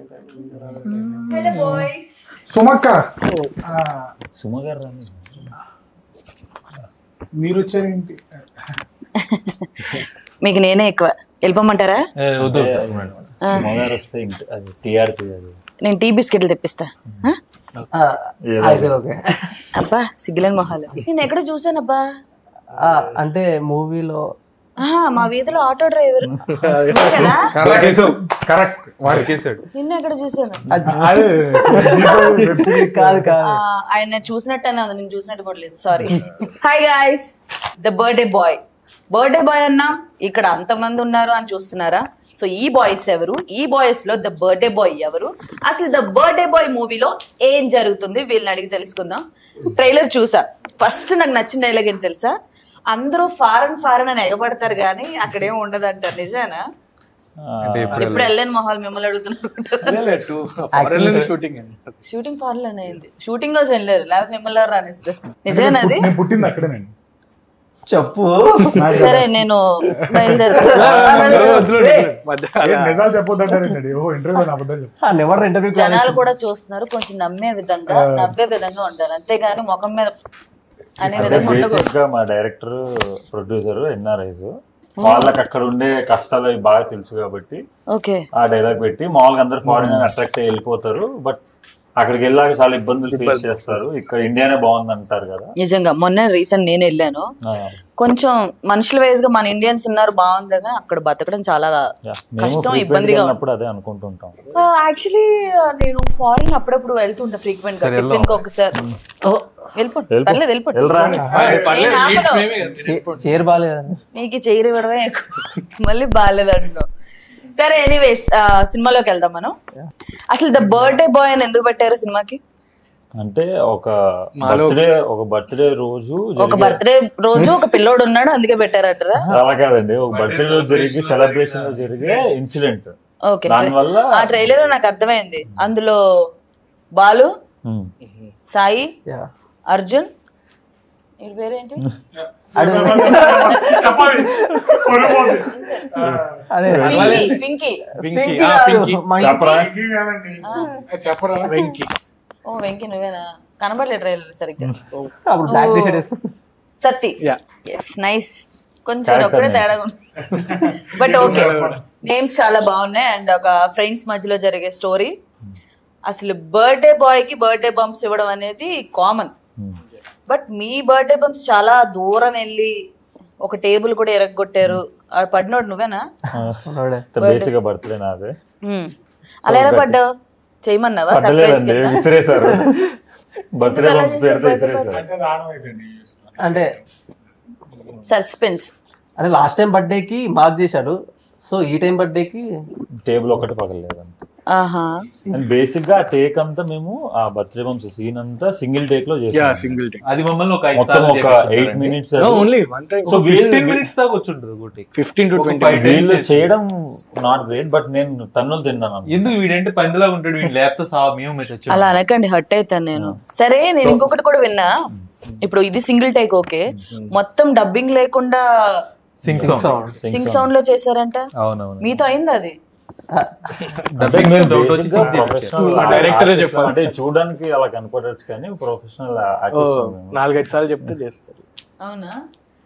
Hello boys. సుమక్క సుమగారు రాని మీరు వచ్చారేంటి? మీకు నేనే ఎక్కువ. వెళ్ళిపోమంటారా? సుమగారు వస్తే అది టీఆర్పీ అది. నేను టీ బిస్కెట్లు తెప్పిస్తా. అబ్బా సిగ్గులేని మొహాలు. నేను ఎక్కడ చూసానబ్బా? అంటే మూవీలో మా వీధిలో ఆటో డ్రైవర్ కదా. కరెక్ట్ వాడికేసాడు. నిన్న ఎక్కడ చూసాను? కాదు కాదు ఆయన చూసినట్టనే ఉంది, నేను చూసినట్టు కూడా లేదు. Sorry. Hi guys, the birthday boy. Birthday boy అన్నా ఇక్కడ అంతమంది ఉన్నారు అని చూస్తున్నారా? సో ఈ బాయ్స్ ఎవరు? ఈ బాయ్స్ లో ద బర్త్డే బాయ్ ఎవరు? అసలు ద బర్త్డే బాయ్ మూవీలో ఏం జరుగుతుంది వీళ్ళని అడిగి తెలుసుకుందాం. ట్రైలర్ చూసా. ఫస్ట్ నాకు నచ్చిన డైలాగ్ ఏంటి తెలుసా? అందరూ ఫారెన్ అని ఎగబడతారు కానీ అక్కడేం ఉండదు అంటారు. నిజమేనా? ఎప్పుడు వెళ్ళని మొహాలు మిమ్మల్ని అడుగుతున్నారు. షూటింగ్ ఫారెన్ లోనే అయింది. షూటింగ్ కోసం వెళ్ళారు, లేకపోతే మిమ్మల్ని ఎవరు రానిస్తారు? నిజమేనా అది? పుట్టింది అక్కడేనండి. చెప్పు. సరే నేను బయలుదేరుతా. నిజాలు చెప్పొద్దంటారండి. ఓ ఇంటర్వ్యూలో అబద్ధాలు చెప్పు. జనాలు కూడా చూస్తున్నారు, కొంచెం నవ్వే విధంగా ఉండాలి, అంతేగాని ముఖం మీద అనే విధంగా బేసిక్ గా మా డైరెక్టర్ ప్రొడ్యూసర్ ఎన్ఆర్ఐస్ వాళ్ళకి అక్కడ ఉండే కష్టాలు అవి బాగా తెలుసు కాబట్టి ఆ డైలాగ్ పెట్టి మామూలుగా అందరు ఫారిన్ అట్రాక్ట్ అయ్యి వెళ్ళిపోతారు. బట్ అక్కడికి వెళ్ళాక చాలా ఇబ్బందులు ఫేస్ చేస్తారు. ఇక్కడ ఇండియానే బాగుంది అంటారు కదా. నిజంగా మొన్న రీసెంట్ నేను వెళ్ళాను. కొంచెం మనుషుల వైజ్ గా మన ఇండియన్స్ ఉన్నారు బాగుంది, కానీ అక్కడ బతకడం చాలా కష్టం, ఇబ్బందిగా ఉన్నప్పుడు అదే అనుకుంటుంటాం. యాక్చువల్లీ నేను ఫారిన్ అప్పుడప్పుడు వెళ్తుంటా ఫ్రీక్వెంట్ గా, టిఫిన్ కి ఒకసారి. నీకు చైర్ ఇవ్వడమే మళ్ళీ బాగాలేదు అంటున్నావు. సరే ఎనీవేస్ సినిమాలోకి వెళ్దాం మనం. అసలు ద బర్త్డే బాయ్ అని ఎందుకు పెట్టారు సినిమాకి? అంటే ఒక బర్త్డే రోజు ఒక పిల్లోడు ఉన్నాడు అందుకే పెట్టారంటారా? అలా కాదండి, ఒక బర్త్డే రోజు జరిగి సెలబ్రేషన్ లో జరిగే ఇన్సిడెంట్. ఓకే, ఆ ట్రైలర్ నాకు అర్థమైంది. అందులో బాలు, సాయి, అర్జున్, వీడి పేరేంటి? ఓ వెంకీ, నువ్వేనా? కనబడలేదు ట్రైలర్ సరిగ్గా. సత్తి. Yes, nice. కొంచెం ఒక్కడే తేడా బట్ ఓకే, నేమ్స్ చాలా బాగున్నాయి. అండ్ ఒక ఫ్రెండ్స్ మధ్యలో జరిగే స్టోరీ. అసలు బర్త్డే బాయ్ కి బర్త్డే బంప్స్ ఇవ్వడం అనేది common, but me birthday bumps చాలా దూరం వెళ్ళి ఒక టేబుల్ కూడా ఎరగొట్టారు. పడినోడు నువ్వేనా? బర్త్డే నాదే. అలా ఎలా పడ్డావు? చేయమన్నావా? అంటే సస్పెన్స్. అంటే లాస్ట్ టైం బర్త్డే కి మార్క్ చేశాడు, సో ఈ టైం బర్త్డే కి టేబుల్ ఒకటి పగలలేదు. బేసిక్ గా టేక్ అంతా మేము ఆ బర్త్డే బంప్స్ సీన్ అంతా సింగిల్ టేక్ లో చేసాం. అది మమ్మల్ని ఒక 8 minutes దాకా వచ్చుంటది. 15 to 20 చేయడం నాట్ గ్రేట్, బట్ నేను తన్నులు తిన్నాను. ఎందుకు వీడంటే పందిలాగా ఉంటాడు, వీడు లేకపోతే మేము అలా అనకండి, హర్ట్ అవుతాను నేను. సరే నేను ఇంకొకటి కూడా విన్నా. ఇప్పుడు ఇది సింగిల్ టేక్ ఓకే, మొత్తం డబ్బింగ్ లేకుండా సింగ్ సౌండ్ లో చేశారంట. మీతో అయింది అది? అంటే చూడడానికి అలా కనపడచ్చు కానీ ప్రొఫెషనల్ 4-5 సార్లు చెప్తే చేస్తారు. అవునా?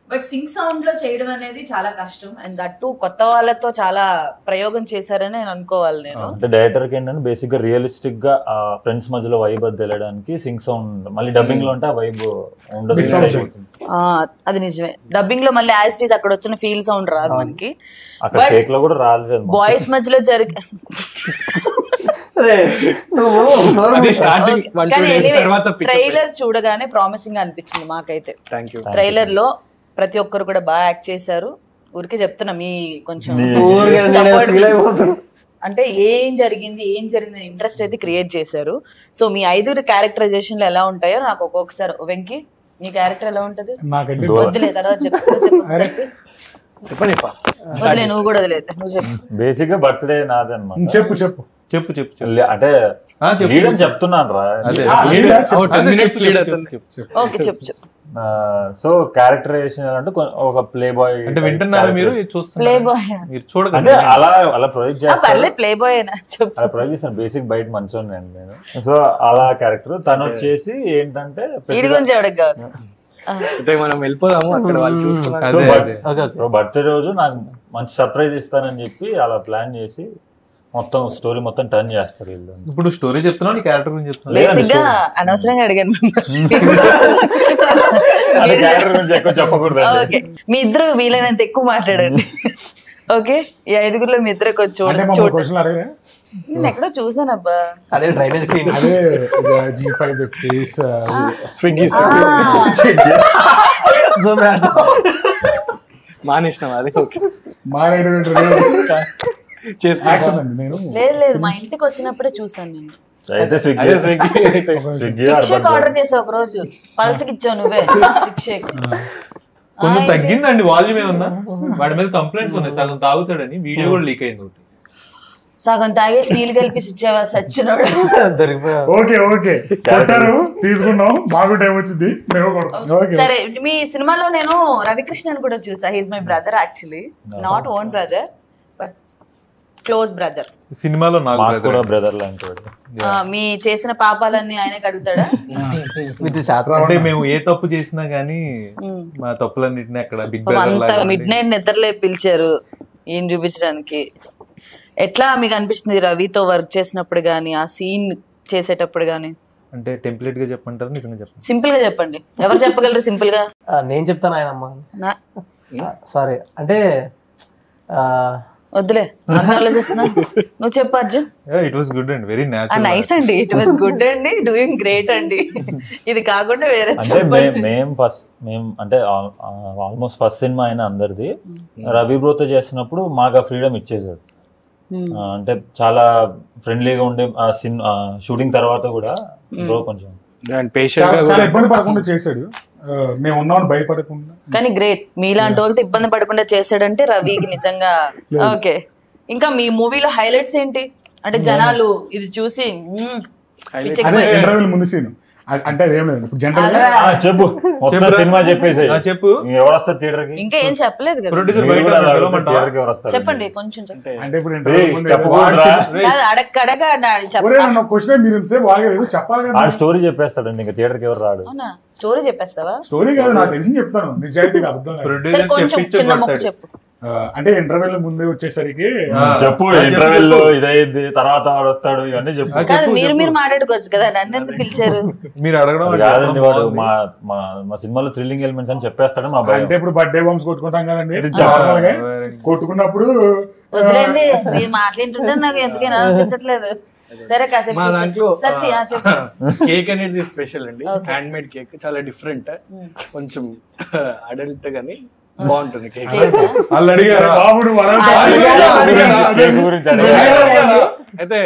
బట్ సింగ్ సౌండ్ లో చేయడం అనేది చాలా కష్టం. అండ్ దట్టు కొత్త వాళ్ళతో చాలా ప్రయోగం చేశారని నేను అనుకోవాలి. నేను అంటే డైరెక్టర్ కి ఏంటంటే బేసిక్ గా రియలిస్టిక్ గా ఫ్రెండ్స్ మధ్యలో వైబ్ అది తెలియడానికి సింగ్ సౌండ్, మళ్ళీ డబ్బింగ్ లో ఉంటే ఆ వైబ్ ఉండదు. అది నిజమే, డబ్బింగ్ లో మళ్ళీ యాజ్ ఇట్ ఈజ్ అక్కడ వచ్చిన ఫీల్ సౌండ్ రాదు మనకి. టేక్ లో కూడా రాలేదు. బాయ్స్ మధ్యలో జరిగే ట్రైలర్ చూడగానే ప్రామిసింగ్ అనిపించింది మాకైతే. ట్రైలర్ లో ప్రతి ఒక్కరు కూడా బాగా యాక్ట్ చేశారు. ఊరికే చెప్తున్నా, మీ కొంచెం అంటే ఏం జరిగింది ఇంట్రెస్ట్ అయితే క్రియేట్ చేశారు. సో మీ 5 క్యారెక్టరైజేషన్లు ఎలా ఉంటాయో నాకు ఒక్కొక్కసారి. వెంకీ, నీ క్యారెక్టర్ ఎలా ఉంటది? వదిలే, తర్వాత వదిలే, నువ్వు కూడా వదిలేదు. నువ్వు చెప్పు. బేసిక్ గా బర్త్డే నాదే అన్నమాట. చెప్పు. చెప్పు చెప్పు చెప్పు. అంటే చెప్పు. లీడ్ అని చెప్తున్నాను రా. అదే ఓకే చెప్పు చెప్పు. సో క్యారెక్టరైజేషన్ అంటే ఒక ప్లే బాయ్ అంటే వింటున్నారా మీరు ప్లే చూస్తున్నారు బాయ్ మీరు చూడకండి. అంటే అలా ప్రొజెక్ట్ చేస్తాను, పర్లేదు ప్లే బాయ్ అయినా చెప్పు. అలా ప్రొజెక్ట్ చేస్తాను. బేసిక్ బయట మంచోని అండి నేను. సో అలా క్యారెక్టర్ తను వచ్చేసి ఏంటంటే వీడి గురించి ఎవరికి కావాలి? అయితే మనం వెళ్ళిపోదాము, అక్కడ వాళ్ళు చూస్తున్నారు. అదే, ఓకే ఓకే. బర్త్డే రోజు నాకు మంచి సర్ప్రైజ్ ఇస్తానని చెప్పి అలా ప్లాన్ చేసి మొత్తం స్టోరీ మొత్తం టర్న్ చేస్తారు వీళ్ళు. ఇప్పుడు స్టోరీ చెప్తున్నావు, నీ క్యారెక్టర్ గురించి చెప్తున్నావు. బేసిక్ గా అనవసరంగా అడిగాను అదే క్యారెక్టర్ గురించి ఎక్కువ చెప్పకూడదు. ఓకే, మీ ఇద్దరు వీలైనంత ఎక్కువ మాట్లాడండి. ఓకే, ఈ 5గురిలో మీ ఇద్దరు కొంచెం అంటే చూడండి. క్వశ్చన్ అడిగే నేను ఎక్కడో చూసాను అబ్బా. అదే డ్రైనేజ్ క్లీన్. అదే G5 web series Swiggy Zomato మానేసినాం అది. ఓకే చేస్తానండి నేను. లేదు లేదు, మా ఇంటికి వచ్చినప్పుడే చూసాను నేను. అయితే అదే స్విగ్గీ స్విగ్గీ శిక్షకు ఆర్డర్ చేసావు ఒక రోజు, పల్చకి ఇచ్చావు నువ్వే శిక్షకి. కొంచెం తగ్గిందండి వాల్యూమ్ ఏమన్నా. వాడి మీద కంప్లైంట్స్ ఉన్నాయి, సగం తాగుతాడని వీడియో కూడా లీక్ అయింది ఒకటి. సగం తాగేసి నీళ్ళు కలిపి ఇచ్చావా సచ్చినోడు. దొరికిపోయా. ఓకే ఓకే కొట్టారు, తీసుకున్నాం, మాకు టైం వచ్చింది, మేము కొడతాం. ఓకే సరే, మీ సినిమాలో నేను రవికృష్ణన్ కూడా చూసా. He's my brother actually, not own brother but close brother. సినిమాలో నాకు కూడా బ్రదర్ లాంటి వాడు. మీ చేసిన పాపాలన్నీ ఆయనే కడుగుతాడా? విత్ శాతం. అంటే మేము ఏ తప్పు చేసినా గానీ మా తప్పులన్నిటిని అక్కడ బిగ్ అంత మిడ్ నైట్ నిద్రలే పిలిచారు ఏం చూపించడానికి. ఎట్లా మీకు అనిపిస్తుంది రవితో వర్క్ చేసినప్పుడు గానీ, ఆ సీన్ చేసేటప్పుడు గానీ? అంటే టెంప్లెట్ గా చెప్పంటారు, నిజంగా చెప్పండి. సింపుల్ గా చెప్పండి, ఎవరు చెప్పగలరు సింపుల్ గా? నేను చెప్తాను ఆయనమ్మ. నా- సారీ అంటే వద్దులే, ఆలోచిస్తున్నా. నువ్వు చెప్పు Arjun. It was good and very natural. Nice అండి, ఇట్ వాస్ గుడ్ అండి, డూయింగ్ గ్రేట్ అండి. ఇది కాకుండా వేరే అంటే మేము అంటే ఆల్మోస్ట్ ఫస్ట్ సినిమా అయినా అందరిది రవి బ్రోతో చేసినప్పుడు మాకు ఆ ఫ్రీడమ్ ఇచ్చేసాడు. అంటే చాలా ఫ్రెండ్లీగా ఉండే షూటింగ్ తర్వాత కూడా బ్రో కొంచెం చాలా ఇబ్బంది పడకుండా చేశాడు, మేము ఉన్నామని భయపడకుండా. కానీ గ్రేట్, మీలాంటి వాళ్ళతో ఇబ్బంది పడకుండా చేశాడంటే రవికి నిజంగా. ఓకే, ఇంకా మీ మూవీలో హైలైట్స్ ఏంటి? అంటే జనాలు ఇది చూసి అదే ఇంటర్వ్యూల ముందు సీన్ అంటే అదేం లేదు. ఇప్పుడు జనరల్ చెప్పు మొత్తం సినిమా చెప్పేసి చెప్పు. ఎవరు వస్తారు థియేటర్ కి? ఇంకా ఏం చెప్పలేదు కదా, ప్రొడ్యూసర్ బయట థియేటర్ కి ఎవరు వస్తారు? చెప్పండి కొంచెం చెప్పండి. అంటే ఇప్పుడు ఇంటర్వ్యూ ముందు కాదు, అడగగా నన్ను క్వశ్చన్ మీరు ఇంతసేపు ఆగలేదు, చెప్పాలి కదా. ఆ స్టోరీ చెప్పేస్తాడండి, ఇంకా థియేటర్ కి ఎవరు రాడు. అవునా, స్టోరీ చెప్పేస్తావా? స్టోరీ కాదు, నాకు తెలిసి చెప్తాను, నిజాయితీగా అబద్ధం కాదు. సరే ప్రొడ్యూసర్ కొంచెం చిన్న మొక్క చెప్పు. అంటే ఇంటర్వ్యూల ముందే వచ్చేసరికి చెప్పు ఇంటర్వెల్ ఇదైంది, తర్వాత వాడు వస్తాడు, ఇవన్నీ చెప్పు. కాదు, మీరు మాట్లాడుకోవచ్చు కదా, నన్ను ఎందుకు పిలిచారు? మీరు అడగడం కాదండి, వాడు మా సినిమాలో థ్రిల్లింగ్ ఎలిమెంట్స్ అని చెప్పేస్తాడు. మా భయం అంటే ఇప్పుడు బర్త్డే బాంబ్స్ కొట్టుకుంటాం కదండి, నార్మల్ గా కొట్టుకున్నప్పుడు వదిలేండి, మీరు మాట్లాడుతుంటే నాకు ఎందుకైనా అనిపించట్లేదు. సరే కాసేపు మా దాంట్లో సత్య చెప్పు. కేక్ అనేది స్పెషల్ అండి, హ్యాండ్ మేడ్ కేక్, చాలా డిఫరెంట్, కొంచెం అడల్ట్ గానీ బాగుంటుంది కేక్. వాళ్ళు అడిగారా? బాబు నువ్వు కేక్ గురించి అడిగారు. అయితే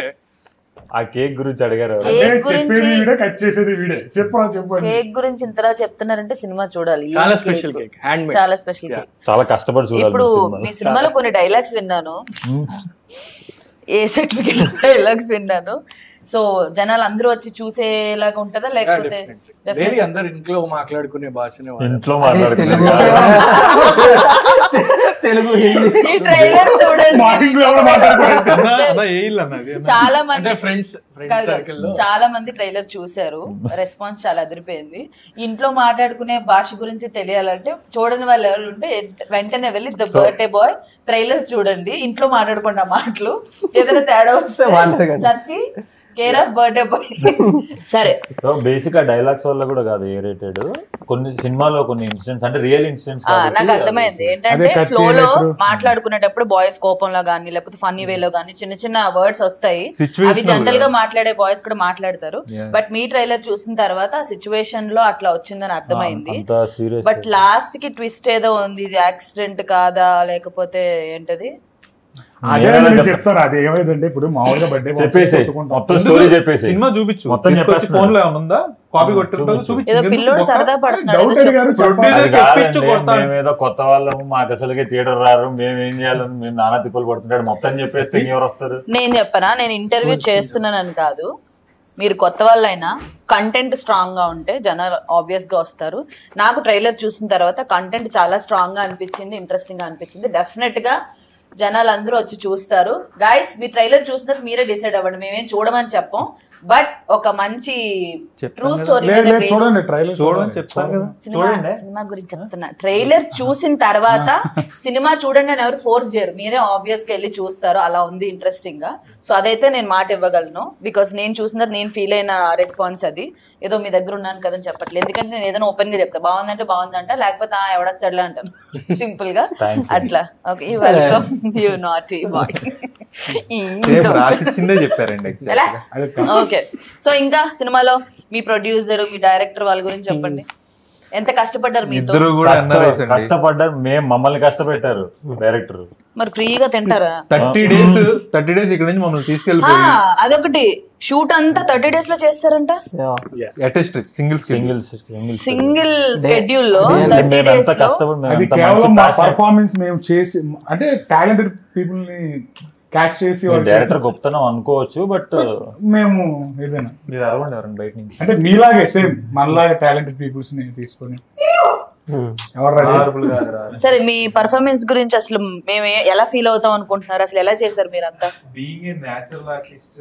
ఆ కేక్ గురించి అడిగారు. కేక్ గురించి చెప్పేది వీడే, కట్ చేసేది వీడే. చెప్పు కేక్ గురించి ఇంతలా చెప్తున్నారంటే సినిమా చూడాలి. ఏం చాలా cake? Special cake, hand made. చాలా స్పెషల్ కేక్. చాలా కష్టపడి చూడాలి ఇప్పుడు సినిమాలో. మీ సినిమాలో కొన్ని డైలాగ్స్ విన్నాను, ఏ సర్టిఫికెట్ డైలాగ్స్ విన్నాను. సో జనాలు అందరూ వచ్చి చూసేలాగా ఉంటుందా లేకపోతే? డైలీ అందరు ఇంట్లో మాట్లాడుకునే భాషనే వాడతారు. ఇంట్లో మాట్లాడుతున్నారు. తెలుగు హిందీ ఈ ట్రైలర్ చూడండి. అన్నా ఏ ఇల్లు అన్నది? చాలా మంది ఫ్రెండ్స్ సర్కిల్ లో చాలా మంది ట్రైలర్ చూశారు, రెస్పాన్స్ చాలా అదిరిపోయింది. ఇంట్లో మాట్లాడుకునే భాష గురించి తెలియాలంటే చూడని వాళ్ళు ఎవరు ఉంటే వెంటనే వెళ్ళి ద బర్త్డే బాయ్ ట్రైలర్ చూడండి, ఇంట్లో మాట్లాడుకున్న మాటలు. ఏదైనా తేడా వస్తే Satti care of birthday boy. సరే, సో బేసిక్ ఆ డైలాగ్స్ వల్ల కూడా కాదు ఏ రేటెడ్, కొన్ని సినిమాలో కొన్ని ఇన్సిడెంట్స్ అంటే రియల్ ఇన్సిడెంట్స్. నాకు అర్థమైంది ఏంటంటే ఫ్లోలో మాట్లాడుకునేటప్పుడు బాయ్స్ కోపంలో గానీ లేకపోతే ఫన్నీ వేలో గానీ చిన్న చిన్న వర్డ్స్ వస్తాయి, అవి జనరల్ గా మాట్లాడే బాయ్స్ కూడా మాట్లాడతారు. బట్ మీ ట్రైలర్ చూసిన తర్వాత ఆ సిచ్యువేషన్ లో అట్లా వచ్చిందని అర్థమైంది. బట్ లాస్ట్ కి ట్విస్ట్ ఏదో ఉంది, ఇది యాక్సిడెంట్ కాదా లేకపోతే ఏంటది? అదే నేను చెప్తాను. అది ఏమైందంటే ఇప్పుడు మామూలుగా బర్త్డే చెప్పేసి మొత్తం స్టోరీ చెప్పేసి సినిమా చూపించు, మొత్తం చెప్పేసి ఫోన్ లో ఏమైనా ఉందా, కాపీ కొట్టుంటావు చూపించు. ఏదో పిల్లోడు సరదా పడుతున్నాడు ఏదో డౌట్ అడిగారు Producer అది చెప్పించు కాదండి, కొడతాను. మేమేదో కొత్త వాళ్ళము, మాకు అసలుకే థియేటర్ రారు, మేము ఏం చేయాలని మేము నానా తిప్పలు పడుతుంటాడు. మొత్తం చెప్పేస్తే ఎవరు వస్తారు? నేను చెప్పనా, నేను ఇంటర్వ్యూ చేస్తున్నానని కాదు, మీరు కొత్త వాళ్ళైనా కంటెంట్ స్ట్రాంగ్ గా ఉంటే జనాలు ఆబ్వియస్ గా వస్తారు. నాకు ట్రైలర్ చూసిన తర్వాత కంటెంట్ చాలా స్ట్రాంగ్ గా అనిపించింది, ఇంట్రెస్టింగ్ గా అనిపించింది. డెఫినెట్ గా జనాలు అందరూ వచ్చి చూస్తారు. గైస్, మీ ట్రైలర్ చూసినాక మీరే డిసైడ్ అవ్వండి, మేమేం చూడమని చెప్పం. బట్ ఒక మంచి ట్రూ స్టోరీ చూడండి ట్రైలర్ చూడమని చెప్తాను కదా. సినిమా గురించి చెప్తున్నా. ట్రైలర్ చూసిన తర్వాత సినిమా చూడండి అని ఎవరు ఫోర్స్ చేయరు, మీరే ఆబ్వియస్ గా వెళ్ళి చూస్తారు. అలా ఉంది ఇంట్రెస్టింగ్ గా. సో అదైతే నేను మాట ఇవ్వగలను, బికాస్ నేను చూసిన నేను ఫీల్ అయిన రెస్పాన్స్ అది. ఏదో మీ దగ్గర ఉన్నాను కదని చెప్పట్లేదు, ఎందుకంటే నేను ఏదైనా ఓపెన్ గా చెప్తా, బాగుందంటే బాగుందంట, లేకపోతే ఎవడొస్తాడులే అంటాను సింపుల్ గా అట్లా. Okay, welcome you naughty boy. రాసిచ్చిందే చెప్పారండి. ఓకే, సో ఇంకా సినిమాలో మీ ప్రొడ్యూసర్, మీ డైరెక్టర్ వాళ్ళ గురించి చెప్పండి. ఎంత కష్టపడ్డారు మీతో? ఇద్దరు కూడా NRIs అండి. కష్టపడ్డారు, మమ్మల్ని కష్టపెట్టారు డైరెక్టర్. మరి ఫ్రీగా తింటారా? 30 days ఇక్కడ నుంచి మమ్మల్ని తీసుకెళ్ళిపోయి అదొకటి, షూట్ అంతా 30 days లో చేస్తారంట. సింగిల్ స్కెడ్యూల్ లో 30 days లో. అది కేవలం మా పర్ఫార్మెన్స్ మేము చేసి, అంటే టాలెంటెడ్ పీపుల్ ని క్యాచ్ చేసి డైరెక్టర్ గొప్పతనం అనుకోవచ్చు, బట్ మేము ఏదైనా మీరు అరవండి ఎవరండి బయట నుంచి. అంటే మీలాగే సేమ్ మనలాగే టాలెంటెడ్ పీపుల్స్ ని తీసుకొని సరే, మీ పర్ఫార్మెన్స్ గురించి అసలు మేము ఎలా ఫీల్ అవుతాం అనుకుంటున్నారు? అసలు ఎలా చేశారు మీరంతా? బీయింగ్ ఏ నేచురల్ ఆర్టిస్ట్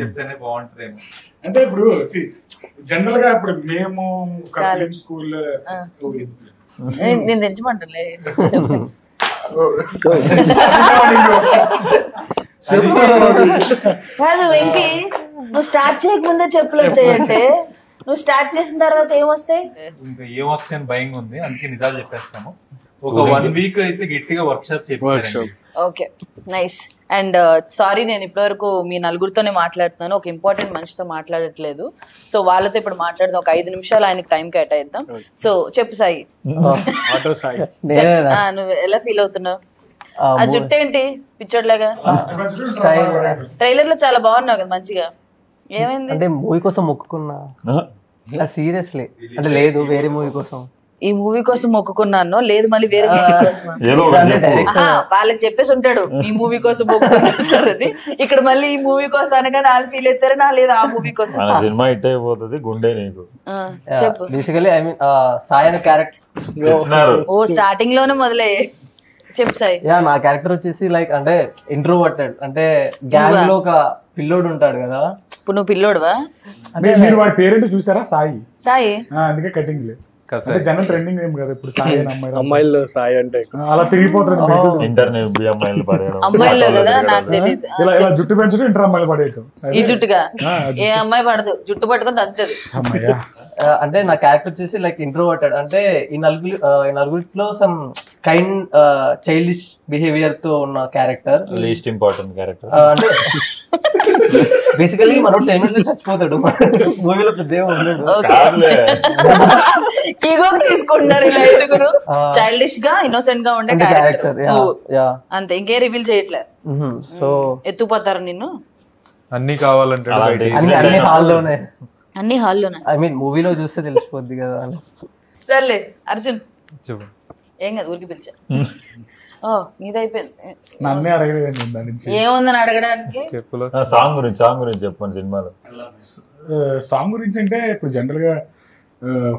చెప్తేనే బాగుంటదేమో. అంటే ఇప్పుడు జనరల్ గా ఇప్పుడు మేము ఒక ఫిల్మ్ స్కూల్ నేను తెచ్చమంటలే కాదు వెంకీ, నువ్వు స్టార్ట్ చేయకముందే చెప్పులు వచ్చాయంటే నువ్వు స్టార్ట్ చేసిన తర్వాత ఏమొస్తాయి? ఇంకా ఏమొస్తాయి అని భయంగా ఉంది, అందుకే నిజాలు చెప్పేస్తాము. ఒక 1 week అయితే గట్టిగా వర్క్షాప్ చేయించారు. Okay, nice. అండ్ సారీ, నేను ఇప్పటివరకు మీ నలుగురితోనే మాట్లాడుతున్నాను, ఒక ఇంపార్టెంట్ మనిషితో మాట్లాడట్లేదు. సో వాళ్ళతో ఇప్పుడు మాట్లాడదాం, ఒక 5 నిమిషాలు ఆయనకి టైం కేటాయిద్దాం. సో చెప్పు సాయి, నువ్వు ఎలా ఫీల్ అవుతున్నావు? ఆ జుట్టు ఏంటి పిచ్చోడ్లాగా? ట్రైలర్ లో చాలా బాగున్నావు కదా, మంచిగా. ఏమైంది? అంటే మూవీ కోసం మొక్కుకున్నా, సీరియస్లీ. అంటే లేదు, వేరే మూవీ కోసం. ఈ మూవీ కోసం మొక్కుకున్నాను, లేదు మళ్ళీ వేరే మూవీ కోసం. వాళ్ళకి చెప్పేసి ఉంటాడు ఈ మూవీ కోసం మొక్కుకున్నారని, ఇక్కడ మళ్ళీ ఈ మూవీ కోసం అనగానే వాళ్ళు ఫీల్ అవుతారు, నా లేదు ఆ మూవీ కోసం. సినిమా హిట్ అయిపోతుంది, గుండె నీకు. చెప్పు. Basically I mean Sai character ఓ స్టార్టింగ్ లోనే మొదలే చెప్పు సాయి. నా క్యారెక్టర్ వచ్చేసి లైక్ అంటే ఇంట్రోవర్టెడ్, అంటే గ్యాంగ్ లో ఒక పిల్లోడు ఉంటాడు కదా. ఇప్పుడు నువ్వు పిల్లోడువా? మీరు వాడి పేరెంట్ చూసారా? సాయి. సాయి అందుకే కటింగ్ లేదు, అంటే జనరల్ ట్రెండింగ్ ఏం కదా ఇప్పుడు సాయి అమ్మాయిల్లో సాయి అంటే అలా తిరిగిపోతాడు. ఇంటర్నెట్ అమ్మాయిలు పడేయడం, అమ్మాయిల్లో కదా, నాకు తెలియదు. ఇలా జుట్టు పెంచడం ఇంటర్ అమ్మాయిలు పడేయటం. ఈ జుట్టుగా ఏ అమ్మాయి పడదు, జుట్టు పట్టుకొని తంతది. అంటే నా క్యారెక్టర్ వచ్చేసి లైక్ ఇంట్రోవర్టెడ్, అంటే ఈ నలుగురిలో సమ్ కైండ్ చైల్డిష్ బిహేవియర్ తో ఉన్న క్యారెక్టర్, లీస్ట్ ఇంపార్టెంట్ క్యారెక్టర్. అంటే బేసికలీ మనం 10 minutes చచ్చిపోతాడు మూవీలో, పెద్ద తీసుకుంటున్నారు ఇలా ఐదుగురు చైల్డిష్ గా ఇన్నోసెంట్ గా ఉండే క్యారెక్టర్ అంతే, ఇంకే రివీల్ చేయట్లే. సో ఎత్తుపోతారు నిన్ను, అన్ని కావాలంటే అన్ని హాల్లోనే, అన్ని హాల్లోనే. ఐ మీన్ మూవీలో చూస్తే తెలిసిపోద్ది కదా అని. సర్లే అర్జున్, చెప్పు. ఏం కాదు, ఊరికి పిలిచా. ఓ నీదైపోయింది, నన్నే అడగలేదండి దాని నుంచి. ఏముందని అడగడానికి? సాంగ్ గురించి చెప్పండి. సినిమాలో సాంగ్ గురించి అంటే ఇప్పుడు జనరల్ గా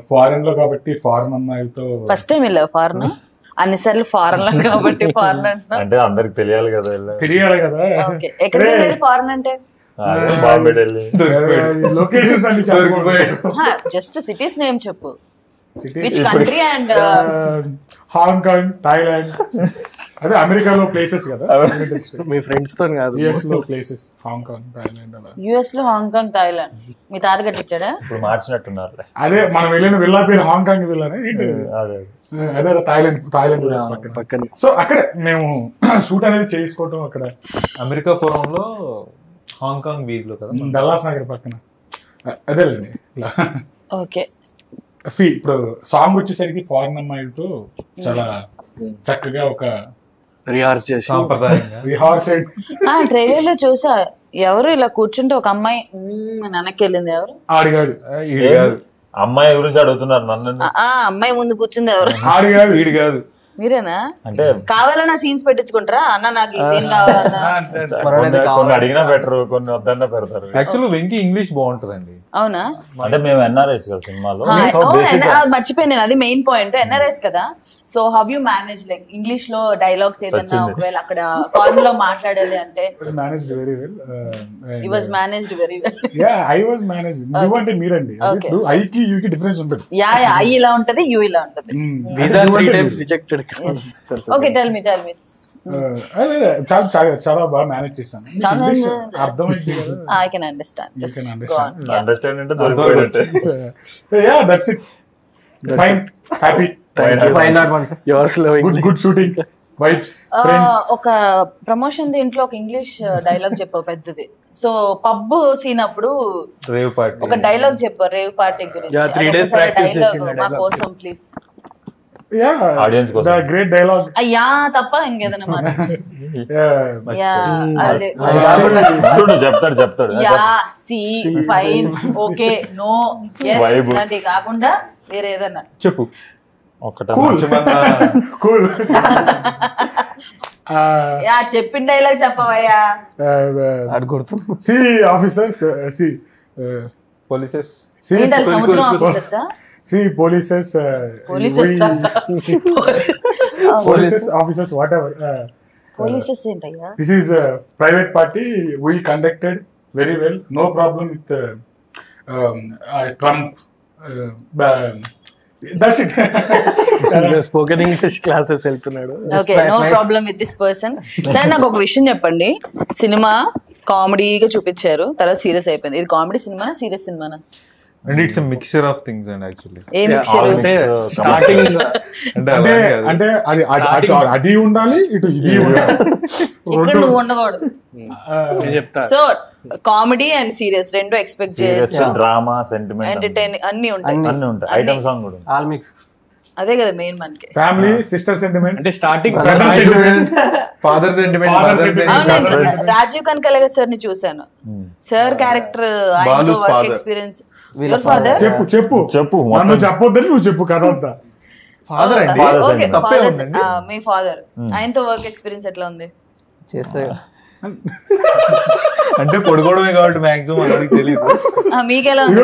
ఫారెన్ లో కాబట్టి ఫారెన్ అమ్మాయిలతో ఫస్ట్ టైం వెళ్ళావు ఫారెన్? అన్నిసార్లు ఫారెన్ లో కాబట్టి ఫారెన్ అంటే అందరికి తెలియాలి కదా, తెలియాలి కదా. ఎక్కడ ఫారెన్ అంటే బాంబే, ఢిల్లీ లొకేషన్స్ అన్ని జస్ట్ సిటీస్ నేమ్ చెప్పు. Cities country and Hong Kong, Thailand, అదే అమెరికాలో ప్లేసెస్ కదా. మీ ఫ్రెండ్స్ తో కాదు, యుఎస్ లో ప్లేసెస్, హాంకాంగ్, థాయిలాండ్. అలా యుఎస్ లో హాంకాంగ్, థాయిలాండ్ మీ తాత కట్టించాడా? ఇప్పుడు మార్చినట్టున్నారు. అదే మనం వెళ్ళిన విల్లా పేరు హాంకాంగ్ విల్లానే, అదే థాయిలాండ్ పక్కన. సో అక్కడ మేము షూట్ అనేది చేసుకోవటం, అక్కడ అమెరికాపురంలో హాంకాంగ్ బీచ్ లో కదా, డల్లాస్ నగర్ పక్కన. అదేలేండి. ఓకే, ఇప్పుడు సాంగ్ వచ్చేసరికి ఫారెన్ అమ్మాయిలతో చాలా చక్కగా ఒక రిహార్స్ చేసి సాంప్రదాయంగా రిహార్సెడ్ ట్రైలర్ లో చూసా ఎవరు ఇలా కూర్చుంటే ఒక అమ్మాయి వెనక్కి వెళ్ళింది ఎవరు ఆడిగాడు ఈడు కాదు అమ్మాయి గురించి అడుగుతున్నారు నన్ను. అమ్మాయి ముందు కూర్చుంది ఎవరు ఆడిగాడు ఈడు కాదు. మీరేనా? అంటే కావాలన్నా సీన్స్ పెట్టించుకుంటారా అన్న నాకు ఈ సీన్ కావాలన్నా? కొన్ని అడిగినా బెటర్, కొన్ని వద్దన్నా పెడతారు. యాక్చువల్ వెంకీ ఇంగ్లీష్ బాగుంటదండి. అవునా? అంటే మేము ఎన్ఆర్ఐస్ కదా సినిమాలో. మర్చిపోయాను నేను, అది మెయిన్ పాయింట్. ఎన్ఆర్ఎస్ కదా, so how you manage like English లో డైలాగ్స్ ఏదన్నా ఒకవేళ అక్కడ ఫారెన్ లో మాట్లాడాలి అంటే? managed very well. He was managed very well. Yeah, I was managed. You అంటే మీరండి. ఇప్పుడు ఐకి యూకి డిఫరెన్స్ ఉంటుంది. యా ఐ ఇలా ఉంటది, యూ ఇలా ఉంటది. Visa 3 times rejected. Okay, tell me అదే చాలా బాగా మేనేజ్ చేశాను. అర్థమైంది కదా. I can understand. You can Go on. understand. Understand అంటే దొరికిపోయినట్టే. Yeah, that's it. Fine, happy. Yours loving. Good shooting. Vibes, friends. ఒక ప్రమోషన్ దీంట్లో ఒక ఇంగ్లీష్ డైలాగ్ చెప్పావు పెద్దది. సో పబ్ సీన్ అప్పుడు రేవ్ పార్టీ ఒక డైలాగ్ చెప్పారు రేవ్ పార్టీ గురించి. 3 days practice చేసిన మా కోసం ప్లీజ్. Yeah, Audience కోసం. the great dialogue. అయ్యా తప్ప ఇంకేదైనా మాట. యా అదే చెప్తాడు. Yeah see fine okay no yes Vibe. ఇలాంటివి కాకుండా వేరే ఏదన్నా చెప్పు. Cool. Cool. యా చెప్పిన డైలాగ్ చెప్పవయ్యా. See officers, see పోలీసెస్ ఏంటి అది సముద్రం ఆఫీసర్సా? see polices, polices officers whatever. Polices ఏంటయ్యా? This is a private party. We conducted very well. No problem with Trump. That's it. Spoken English classes వెళ్తున్నాడు. Okay, no problem with this person. సరే నాకు ఒక విషయం చెప్పండి. సినిమా కామెడీగా చూపించారు, తర్వాత సీరియస్ అయిపోయింది. ఇది కామెడీ సినిమా సీరియస్ సినిమానా? And it's mixture of things and actually a mixture? Starting అంటే అది ఉండాలి, ఇటు ఇది ఉండాలి. ఇక్కడ నువ్వు ఉండకూడదు. చెప్తా. సో కామెడీ అండ్ సీరియస్ రెండు ఎక్స్పెక్ట్ చేయొచ్చు. డ్రామా, సెంటిమెంట్, ఎంటర్టైన్ అన్ని ఉంటాయి. అన్ని ఉంటాయి. ఐటమ్ సాంగ్ కూడా ఉంది. All mix. అదే కదా మెయిన్ మనకి. ఫ్యామిలీ, సిస్టర్ సెంటిమెంట్, అంటే స్టార్టింగ్ ఫాదర్ సెంటిమెంట్. రాజీవ్ కనకలగ సార్ ని చూసాను. సార్ క్యారెక్టర్, ఆయనతో వర్క్ ఎక్స్పీరియన్స్. Your father? చెప్పు నన్ను చెప్పొద్దని నువ్వు చెప్పు కథ అంతా. ఫాదర్ అండి. ఓకే, మీ ఫాదర్, ఆయనతో వర్క్ ఎక్స్పీరియన్స్ ఎట్లా ఉంది? చేస్తా అంటే పొడుకోవడమే కాబట్టి మాక్సిమం అందరికి తెలియదు. మీకెలా ఉంది?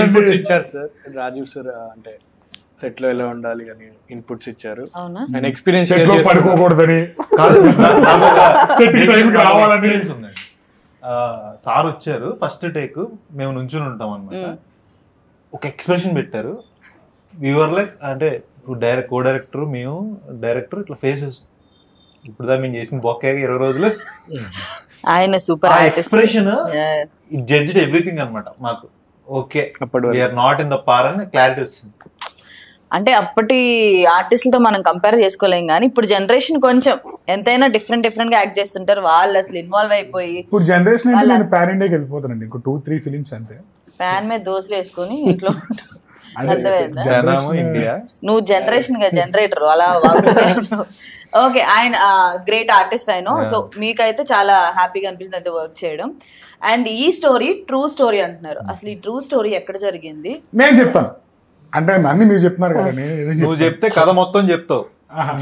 ఇన్పుట్స్ ఇచ్చారు సార్ రాజీవ్ సార్, అంటే సెట్ లో ఎలా ఉండాలి అని ఇన్పుట్స్ ఇచ్చారు. అవునా? ఆయన ఎక్స్పీరియన్స్ పడుకోకూడదని, సార్ వచ్చారు ఫస్ట్ టేక్, మేము నుంచుని ఉంటాం అనమాట. ఒక ఎక్స్ప్రెషన్ పెట్టారు. వ్యూవర్ లైక్ అంటే కో డైరెక్టర్, మేము డైరెక్టర్ ఇట్లా ఫేసెస్ ఇప్పుడు దా మేము చేసిన బొక్క 20 రోజులు ఆయన super expression it judged everything అనమాట మాకు. Okay, we are not in the par అని క్లారిటీ వచ్చింది. అంటే అప్పటి ఆర్టిస్టులతో మనం కంపేర్ చేసుకోలేం, కానీ ఇప్పుడు జనరేషన్ కొంచెం ఎంతైనా డిఫరెంట్ గా యాక్ట్ చేస్తుంటారు. వాళ్ళు అసలు ఇన్వాల్వ్ అయిపోయి ఇప్పుడు జనరేషన్ అంటే నేను పాన్ ఇండియాకి వెళ్ళిపోతానండి. ఇంకో 2-3 ఫిలిమ్స్ అంతే. ప్యాన్ మీద దోశలు వేసుకొని ఇంట్లో ఇండియా. నువ్వు జనరేషన్ గా జనరేటర్ అలా వాగుతూనే ఉన్నావు. ఓకే, ఆయన గ్రేట్ ఆర్టిస్ట్ ఆయన. సో మీకైతే చాలా హ్యాపీగా అనిపించింది అయితే వర్క్ చేయడం. అండ్ ఈ స్టోరీ ట్రూ స్టోరీ అంటున్నారు. అసలు ఈ ట్రూ స్టోరీ ఎక్కడ జరిగింది? నేను చెప్తాను. అంటే అన్ని మీరు చెప్తున్నారు కదా, నువ్వు చెప్తే కథ మొత్తం చెప్తావు.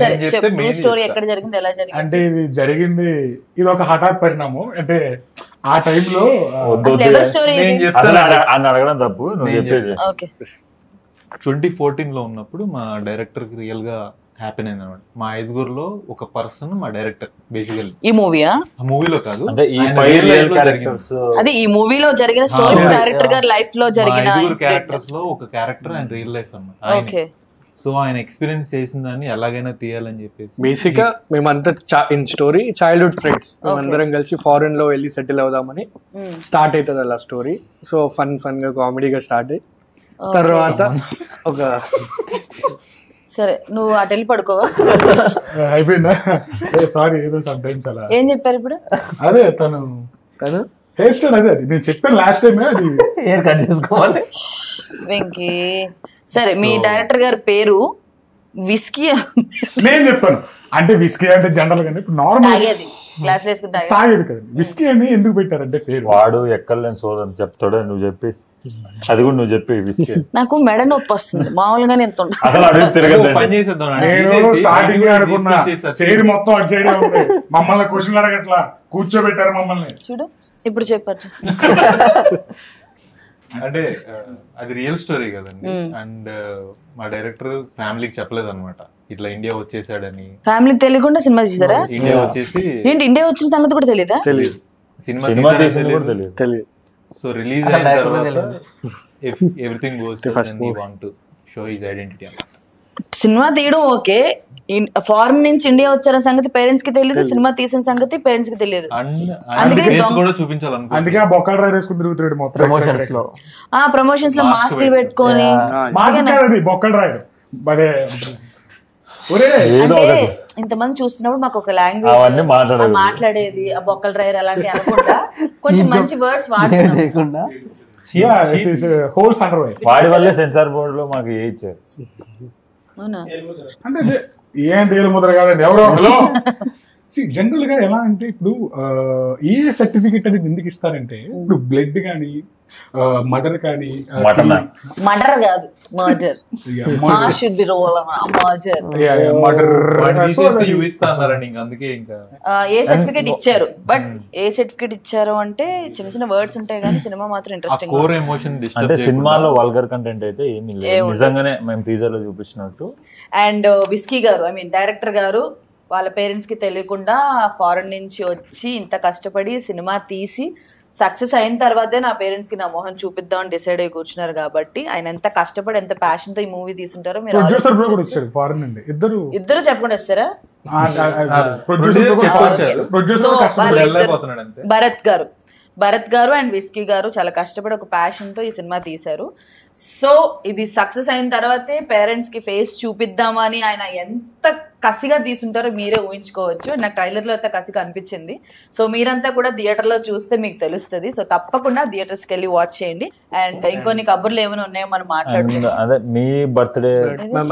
సరే చెప్పు, ట్రూ స్టోరీ ఎక్కడ జరిగింది, ఎలా జరిగింది? అంటే ఇది ఒక హఠాత్ పరిణామం. అంటే ఆ టైంలో ఎవరి స్టోరీ? అడగడం తప్పు, నువ్వు చెప్పేది. ఓకే, 2014 లో ఉన్నప్పుడు మా డైరెక్టర్ కి రియల్ గా హ్యాపీ అయింది అనమాట. మా 5గురిలో ఒక పర్సన్ మా డైరెక్టర్. బేసికల్లీ ఈ మూవీయా? ఆ మూవీలో కాదు, అంటే ఈ 5 రియల్ క్యారెక్టర్స్. అదే ఈ మూవీలో జరిగిన స్టోరీ, డైరెక్టర్ గారి లైఫ్ లో జరిగిన క్యారెక్టర్స్ లో ఒక క్యారెక్టర్ అండ్ రియల్ లైఫ్ అన్నమాట. ఓకే, సో ఆయన ఎక్స్పీరియన్స్ చేసిన దాన్ని ఎలాగైనా తీయాలని చెప్పేసి బేసిక్ గా మేమంతా ఇన్ స్టోరీ చైల్డ్హుడ్ ఫ్రెండ్స్ మేమందరం కలిసి ఫారెన్ లో వెళ్ళి సెటిల్ అవుదామని స్టార్ట్ అవుతుంది అలా స్టోరీ. సో ఫన్ గా కామెడీగా స్టార్ట్ అయ్యి తర్వాత ఒక సరే నువ్వు అటు వెళ్ళి పడుకోవా? అయిపోయిందా? సారీ, ఏదో సమ్ టైమ్స్ అలా. ఏం చెప్పారు ఇప్పుడు? అదే తను హెయిర్ స్టైల్ అదే, అది నేను చెప్పాను లాస్ట్ టైం. అది హెయిర్ కట్ చేసుకోవాలి వెంకీ. సరే, మీ డైరెక్టర్ గారి పేరు విస్కీ నేను చెప్పాను అంటే విస్కీ అంటే జనరల్ గా ఇప్పుడు నార్మల్ తాగేది గ్లాస్ వేసుకుని తాగేది. తాగేది కదండి. విస్కీ అని ఎందుకు పెట్టారంటే పేరు? వాడు ఎక్కడలేని సోదని చెప్తాడు, నువ్వు చెప్పి అది కూడా నువ్వు చెప్పి విస్కీ. నాకు మెడ నొప్పి వస్తుంది మామూలుగానే ఎంత ఉంటుంది. అసలు అడుగు తిరగదు. పని చేసేద్దాం నేను స్టార్టింగ్ అనుకున్నా చైర్ మొత్తం అటు సైడ్ ఉంది, మమ్మల్ని క్వశ్చన్ అడగట్లా, కూర్చోబెట్టారు మమ్మల్ని. చూడు ఇప్పుడు చెప్పచ్చు. అంటే అది రియల్ స్టోరీ కదండి. అండ్ మా డైరెక్టర్ ఫ్యామిలీకి చెప్పలేదు అనమాట ఇట్లా ఇండియా వచ్చేసాడని. ఫ్యామిలీకి తెలియకుండా సినిమా తీసారా? ఇండియా వచ్చేసి ఏంటి ఇండియా వచ్చిన సంగతి కూడా తెలీదా? సినిమా తీసింది కూడా తెలియదు. సో రిలీజ్ అయిన తర్వాత everything goes and he want to show his identity. Cinema తీయడం ఓకే, ఫారెన్ నుంచి ఇండియా వచ్చిన సంగతి పేరెంట్స్ కి తెలియదు, సినిమా తీసిన సంగతి పేరెంట్స్ కి తెలియదు. అందుకే కూడా చూపించాలనుకో. అందుకే ఆ బొక్కలు డ్రైవ్ వేసుకుని తిరుగుతాడు మొత్తం ప్రమోషన్స్ లో. ప్రమోషన్స్ లో మాస్క్లు పెట్టుకొని బొక్కలు డ్రైవ్. అదే అంటే ఇంతమంది చూస్తున్నప్పుడు మాకు ఒక లాంగ్వేజ్ మాట్లాడేది ఆ బొక్కల డ్రైవర్ అలాంటి అనుకుంటా కొంచెం మంచి వర్డ్స్ చేయకుండా హోల్స్ అండర్ వై. వాడి వల్లే సెన్సార్ బోర్డు లో మాకు ఏ ఇచ్చారు. అంటే ఏం తేలు ముద్ర కాదండి ఎవరో. హలో జనరల్ గా ఎలా అంటే ఇప్పుడు ఏ సర్టిఫికెట్ అనేది ఎందుకు ఇస్తారంటే ఇప్పుడు బ్లడ్ కానీ మర్డర్ కానీ మర్డర్ కాదు murder should be role murder అందుకే ఇంకా ఏ సర్టిఫికెట్ ఇచ్చారు. బట్ ఏ సర్టిఫికెట్ ఇచ్చారు అంటే చిన్న చిన్న వర్డ్స్ ఉంటాయి కానీ సినిమా మాత్రం ఇంట్రెస్టింగ్. కోర్ ఎమోషన్ అంటే సినిమాలో వల్గర్ కంటెంట్ అయితే ఏమీ లేదు, నిజంగానే మేము టీజర్ లో చూపించినట్టు. అండ్ విస్కీ గారు ఐ మీన్ డైరెక్టర్ గారు వాళ్ళ పేరెంట్స్ కి తెలియకుండా ఫారెన్ నుంచి వచ్చి ఇంత కష్టపడి సినిమా తీసి సక్సెస్ అయిన తర్వాతే నా పేరెంట్స్ కి నా మొహం చూపిద్దాం అని డిసైడ్ అయ్యి కూర్చున్నారు. కాబట్టి ఆయన ఎంత కష్టపడి ఎంత ప్యాషన్ తో ఈ మూవీ తీసుంటారో మీరు ఇద్దరు చెప్పకుండా వస్తారా? భరత్ గారు అండ్ విస్కీ గారు చాలా కష్టపడి ఒక ప్యాషన్ తో ఈ సినిమా తీశారు. సో ఇది సక్సెస్ అయిన తర్వాతే పేరెంట్స్ కి ఫేస్ చూపిద్దామని ఆయన ఎంత కసిగా తీసుంటారో మీరే ఊహించుకోవచ్చు. నాకు ట్రైలర్ లో అయితే కసిగా అనిపించింది. సో మీరంతా కూడా థియేటర్ లో చూస్తే మీకు తెలుస్తుంది. సో తప్పకుండా థియేటర్స్ కి వెళ్ళి వాచ్ చేయండి. అండ్ ఇంకొన్ని కబుర్లు ఏమైనా ఉన్నాయో మనం మాట్లాడుకుందాం. అదే మీ బర్త్డే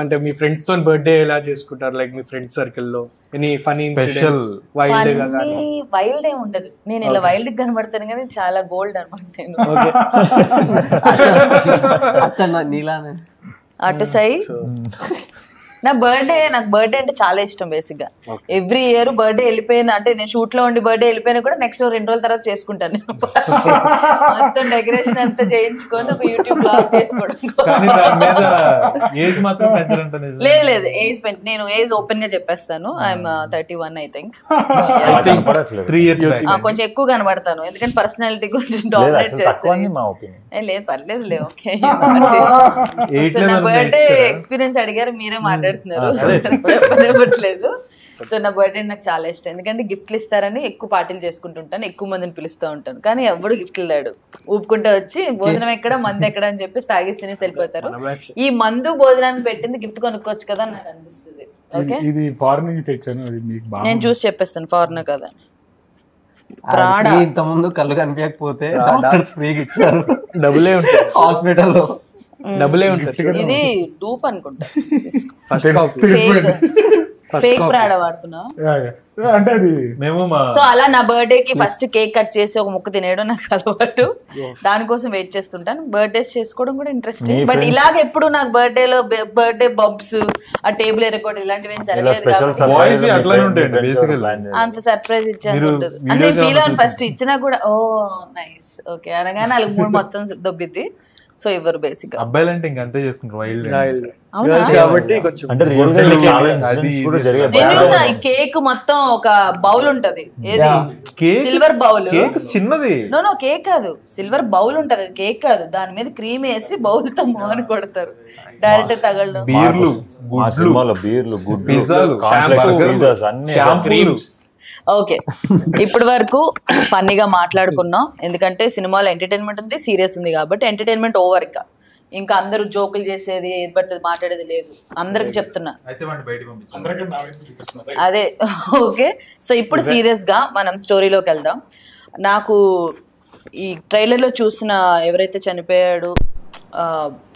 అంటే మీ ఫ్రెండ్స్ తో బర్త్డే ఎలా చేసుకుంటారు? లైక్ మీ ఫ్రెండ్స్ సర్కిల్ లో ఎనీ ఫనీ ఇన్సిడెంట్స్? వైల్డ్ ఏ ఉండదు, నేను ఇలా వైల్డ్ కనబడతాను కానీ చాలా గోల్డ్ అనమాట నేను. అటు సై నాకు బర్త్డే అంటే చాలా ఇష్టం. బేసిక్ గా ఎవ్రీ ఇయర్ బర్త్డే వెళ్ళిపోయిన అంటే నేను షూట్ లో ఉండి బర్త్డే వెళ్ళిపోయినా కూడా నెక్స్ట్ 2 రోజుల తర్వాత చేసుకుంటాను. మొత్తం డెకరేషన్ అంతా చేయించుకొని ఒక యూట్యూబ్ బ్లాగ్ చేసుకోవడం. లేదు ఏజ్ నేను ఏజ్ ఓపెన్ గా చెప్పేస్తాను. I'm 31 I think. కొంచెం ఎక్కువ కనబడతాను ఎందుకంటే పర్సనాలిటీ కొంచెం డామినేట్ చేస్తాను. లేదు పర్లేదు ఓకే. నా బర్త్డే ఎక్స్పీరియన్స్ అడిగారు మీరే మాట్లాడుతున్నారు, చెప్పనివ్వట్లేదు. సో నా బర్త్డే నాకు చాలా ఇష్టం ఎందుకంటే గిఫ్ట్లు ఇస్తారని ఎక్కువ పార్టీలు చేసుకుంటుంటాను, ఎక్కువ మందిని పిలుస్తూ ఉంటాను. కానీ ఎవడు గిఫ్ట్లు లేడు, ఊపుకుంటూ వచ్చి భోజనం ఎక్కడ మందు ఎక్కడ అని చెప్పి తాగిస్తేనే వెళ్ళిపోతారు. ఈ మందు భోజనాన్ని పెట్టింది గిఫ్ట్ కొనుక్కోవచ్చు కదా అని నాకు అనిపిస్తుంది. ఓకే ఇది ఫారెన్ నుంచి తెచ్చాను, నేను చూసి చెప్పేస్తాను ఫారెన్ కదా. ఇంత ముందు కళ్ళు కనిపించకపోతే ఇచ్చారు, డబ్బులే ఉంటాయి హాస్పిటల్లో, డబ్బులే ఉంటాయి. ఇది డూప్ అనుకుంటా, ఫేక్ ప్రాడా వాడుతున్నా అంటే అది మేము. సో అలా నా బర్త్డే కి ఫస్ట్ కేక్ కట్ చేసి ఒక ముక్క తినేయడం నాకు అలవాటు, దానికోసం వెయిట్ చేస్తుంటాను. బర్త్డేస్ చేసుకోవడం కూడా ఇంట్రెస్టింగ్. బట్ ఇలాగ ఎప్పుడు నాకు బర్త్డేలో బర్త్డే బబ్స్ ఆ టేబుల్ ఎరకోవడం ఇలాంటివి ఏం జరగలేదు. అంత సర్ప్రైజ్ ఇచ్చేంత ఉండదు అని నేను ఫీల్ అవును. ఫస్ట్ ఇచ్చినా కూడా ఓ నైస్ ఓకే అనగానే వాళ్ళకి 3 మొత్తం దొబ్బిద్ది. సో ఎవరు బేసిక్ అబ్బాయిలు అంటే ఇంకంతే చేసుకుంటారు వైల్డ్ కాబట్టి కొంచెం అంటే నేను చూసా ఈ కేక్ మొత్తం ఒక బౌల్ ఉంటది, ఏది సిల్వర్ బౌల్, చిన్నది నో కేక్ కాదు సిల్వర్ బౌల్ ఉంటది, కేక్ కాదు, దాని మీద క్రీమ్ వేసి బౌల్ తో మోహన్ కొడతారు డైరెక్ట్ తగలడం. బీర్లు ఓకే ఇప్పటి వరకు ఫన్నీగా మాట్లాడుకున్నాం ఎందుకంటే సినిమాలో ఎంటర్టైన్మెంట్ ఉంది, సీరియస్ ఉంది కాబట్టి ఎంటర్టైన్మెంట్ ఓవర్. ఇంకా అందరూ జోకులు చేసేది ఏది పడుతుంది మాట్లాడేది లేదు, అందరికి చెప్తున్నా అదే. ఓకే సో ఇప్పుడు సీరియస్ గా మనం స్టోరీలోకి వెళ్దాం. నాకు ఈ ట్రైలర్ లో చూసిన ఎవరైతే చనిపోయాడు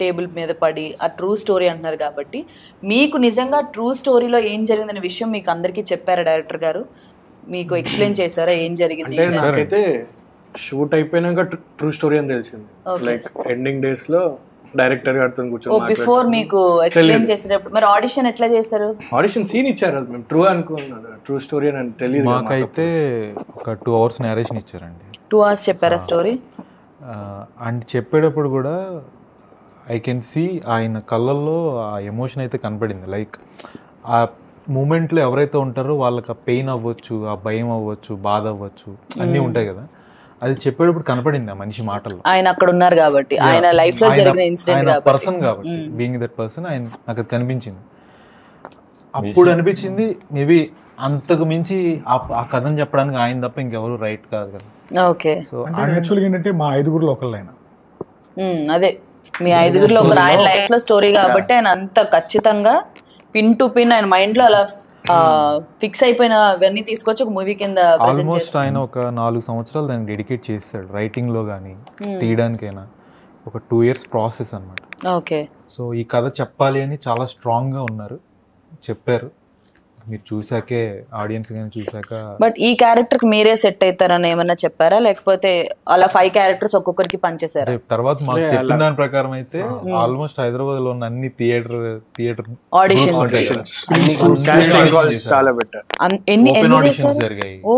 టేబుల్ మీద పడి ఆ ట్రూ స్టోరీ అంటున్నారు కాబట్టి మీకు నిజంగా ట్రూ స్టోరీలో ఏం జరిగిందనే విషయం మీకు అందరికీ చెప్పారా డైరెక్టర్ గారు? మీకు ఎక్స్ప్లెయిన్ చేశారా ఏం జరిగింది? అంటే నాకైతే షూట్ అయిపోయినాక ట్రూ స్టోరీ అని తెలిసింది. లైక్ ఎండింగ్ డేస్ లో డైరెక్టర్ గారితో కూర్చొని బిఫోర్ మీకు ఎక్స్ప్లెయిన్ చేసేటప్పుడు మరి ఆడిషన్ ఎట్లా చేశారు? ఆడిషన్ సీన్ ఇచ్చారు, అది మేము ట్రూ అనుకున్నాను, ట్రూ స్టోరీ అని తెలియదు. మాకైతే ఒక 2 hours నేరేషన్ ఇచ్చారండి. 2 hours చెప్పారా స్టోరీ? అండ్ చెప్పేటప్పుడు కూడా ఐ కెన్ సీ ఆయన కళ్ళల్లో ఆ ఎమోషన్ అయితే కనపడింది. లైక్ ఆ మూమెంట్లో ఎవరైతే ఉంటారో వాళ్ళకి ఆ పెయిన్ అవ్వచ్చు, ఆ భయం అవ్వచ్చు, బాధ అవ్వచ్చు, అన్నీ ఉంటాయి కదా. అది చెప్పేటప్పుడు కనపడింది ఆ మనిషి మాటల్లో. ఆయన అక్కడ ఉన్నారు కాబట్టి, ఆయన లైఫ్ లో జరిగిన ఇన్సిడెంట్ కాబట్టి, పర్సన్ కాబట్టి, బీయింగ్ దట్ పర్సన్ ఆయన నాకు అది కనిపించింది. అప్పుడు అనిపించింది మేబీ అంతకు మించి ఆ కథను చెప్పడానికి ఆయన తప్ప ఇంకెవరు రైట్ కాదు కదా. ఓకే. సో యాక్చువల్గా ఏంటంటే మా 5 ఒకళ్ళు ఆయన. అదే మీ 5 ఒకరు ఆయన లైఫ్ లో స్టోరీ కాబట్టి ఆయన అంత ఖచ్చితంగా పిన్ టు పిన్ ఆయన మైండ్ లో అలా ఫిక్స్ అయిపోయినవన్నీ తీసుకొచ్చి ఒక మూవీ కింద ఆల్మోస్ట్ ఆయన ఒక 4 సంవత్సరాలు దాన్ని డెడికేట్ చేస్తాడు. రైటింగ్ లో కానీ తీయడానికైనా ఒక 2 years ప్రాసెస్ అన్నమాట. ఓకే. సో ఈ కథ చెప్పాలి అని చాలా స్ట్రాంగ్ గా ఉన్నారు, చెప్పారు. మీరు చూసాకే, ఆడియన్స్ కానీ చూసాక. బట్ ఈ క్యారెక్టర్ కి మీరే సెట్ అవుతారని ఏమన్నా చెప్పారా, లేకపోతే అలా 5 characters ఒక్కొక్కరికి పనిచేశారా? తర్వాత మాకు చెప్పిన దాని ప్రకారం అయితే ఆల్మోస్ట్ హైదరాబాద్ లో ఉన్న అన్ని థియేటర్ ఆడిషన్స్ చాలా బెటర్. ఎన్ని ఆడిషన్స్ జరిగాయి. ఓ